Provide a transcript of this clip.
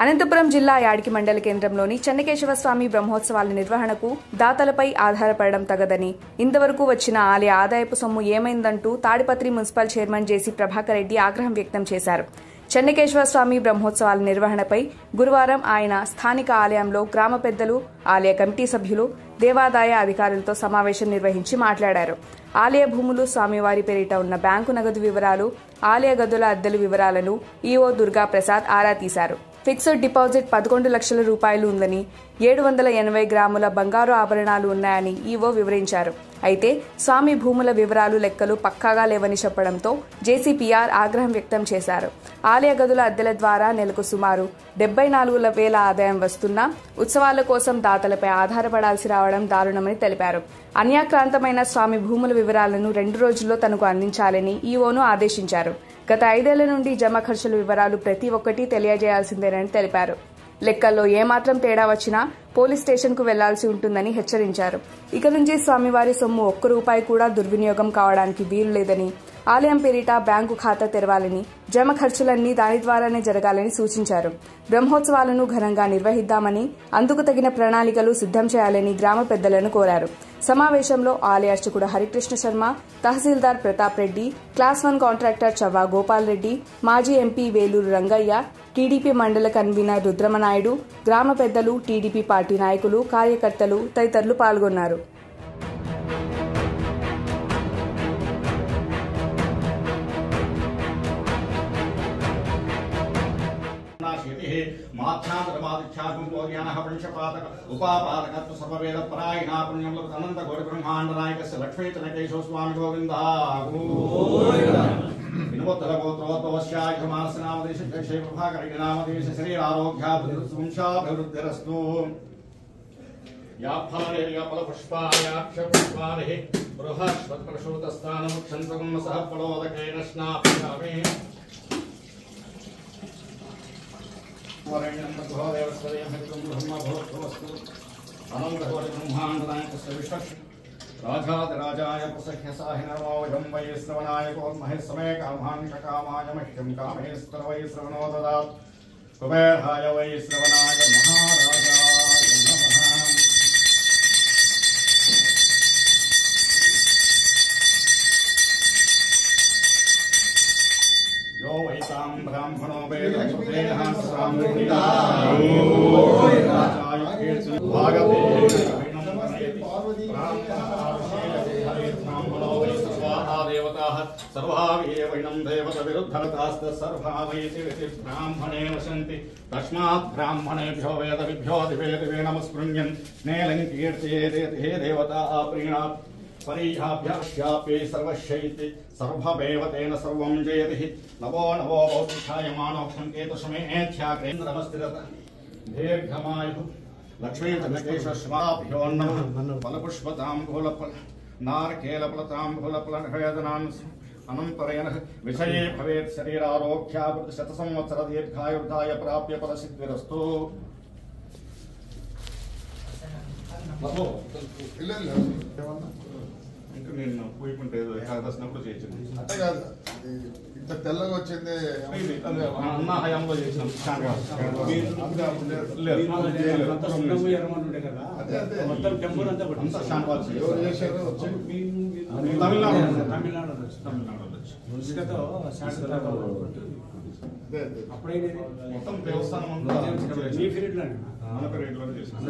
అనంతపురం జిల్లా యాడికి మండల కేంద్రంలోని చెన్నకేశవ స్వామి బ్రహ్మోత్సవాల నిర్వహణకు దాతలపై ఆధారపడడం తగదని, ఇంతవరకు వచ్చిన ఆలయ ఆదాయపు సొమ్ము ఏమైందంటూ తాడిపత్రి మున్సిపల్ చైర్మన్ జేసీ ప్రభాకర్ రెడ్డి ఆగ్రహం వ్యక్తం చేశారు. చెన్నకేశవ స్వామి బ్రహ్మోత్సవాల నిర్వహణపై గురువారం ఆయన స్థానిక ఆలయంలో గ్రామ పెద్దలు, ఆలయ కమిటీ సభ్యులు, దేవాదాయ అధికారులతో సమావేశం నిర్వహించి మాట్లాడారు. ఆలయ భూములు, స్వామివారి పేరిట ఉన్న బ్యాంకు నగదు వివరాలు, ఆలయ గదుల అద్దెల వివరాలను ఈవో దుర్గా ప్రసాద్ ఆరా తీశారు. ఫిక్స్డ్ డిపాజిట్ 11 లక్షల రూపాయలు ఉందని, 780 గ్రాముల బంగారు ఆభరణాలు ఉన్నాయని ఈవో వివరించారు. అయితే స్వామి భూముల వివరాలు, లెక్కలు పక్కాగా లేవని చెప్పడంతో జేసీపీఆర్ ఆగ్రహం వ్యక్తం చేశారు. ఆలయ గదుల అద్దెల ద్వారా నెలకు సుమారు 74,000 ఆదాయం వస్తున్నా ఉత్సవాల కోసం దాతలపై ఆధారపడాల్సి రావడం దారుణమని తెలిపారు. అన్యాక్రాంతమైన స్వామి భూముల వివరాలను 2 రోజుల్లో తనకు అందించాలని ఈవోను ఆదేశించారు. గత 5 ఏళ్ల నుండి జమ ఖర్చుల వివరాలు ప్రతి ఒక్కటి తెలియజేయాల్సిందేనని తెలిపారు. లెక్కల్లో ఏమాత్రం తేడా వచ్చినా పోలీస్ స్టేషన్కు వెళ్లాల్సి ఉంటుందని హెచ్చరించారు. ఇక నుంచి స్వామివారి సొమ్ము 1 రూపాయి కూడా దుర్వినియోగం కావడానికి వీలు లేదని, ఆలయం పేరిట బ్యాంకు ఖాతా తెరవాలని, జమ ఖర్చులన్నీ దాని ద్వారానే జరగాలని సూచించారు. బ్రహ్మోత్సవాలను ఘనంగా నిర్వహిద్దామని, అందుకు తగిన ప్రణాళికలు సిద్ధం చేయాలని గ్రామ పెద్దలను కోరారు. సమావేశంలో ఆలయ అర్చకుడు హరికృష్ణ శర్మ, తహసీల్దార్ ప్రతాప్ రెడ్డి, క్లాస్ 1 కాంట్రాక్టర్ చవ్వా గోపాల్ రెడ్డి, మాజీ ఎంపీ వేలూరు రంగయ్య, టీడీపీ మండల కన్వీనర్ రుద్రమనాయుడు, గ్రామ పెద్దలు, టీడీపీ పార్టీ నాయకులు, కార్యకర్తలు తదితరులు పాల్గొన్నారు. లక్ష్మీ చెన్నకేశవ స్వామి గోవింద శరీరారోగ్యాభివృద్ధిరస్తు. పుష్పాయాక్షపుష్పాని బృహస్పతిప్రసూతస్థానముక్షంతకం సహ ఫలోదకేన స్నాపయామి. రాజాదిరాజాయ ప్రసహ్యసాహినమోజం వై శ్రవణాయ కోర్మహేశ్వమే కామాంశకామాయ మహ్యం కామేశ్వర వై శ్రవణో దదాత్ కుబేరాయ వై శ్రవణాయ మహారాజాయ నమః. यो वैतां ब्राह्मणो वेदमुदेह ब्राह्मणे वसन्ति तस्मात् ब्राह्मणेभ्यो वेदविभ्यो दिवे नमस्कृण्यन् नेलं कीर्तयेत् हे देवता प्रीणात् परीहाभ्याप्ये सर्वशैति सर्वमेव तेन सर्वं जयति. नवो नवो भौतिकायमानोक्षं केतुसमेध्याकेन्द्रमस्तिरत दीर्घमायुः लक्ष्मी चन्द्रकेशव स्वाभ्यो नमः. फलपुष्पताम्बूलफल नारकेलफलताम्बूलफलनिवेदनान् अनन्तरेण विषये भवेत् शरीरारोग्याभिवृद्धि शतसंवत्सर दीर्घायुर्धाय प्राप्य फलसिद्धिरस्तु. ఇంకా నేను పోయికుంటే ఏకాదశినప్పుడు చేయించింది అంతే కాదు, ఇంత తెల్లగా వచ్చింది అన్న హయాంలో చేసినాం. మొత్తం దేవస్థానం అంతా మన పీరియడ్లోనే చేసినాం.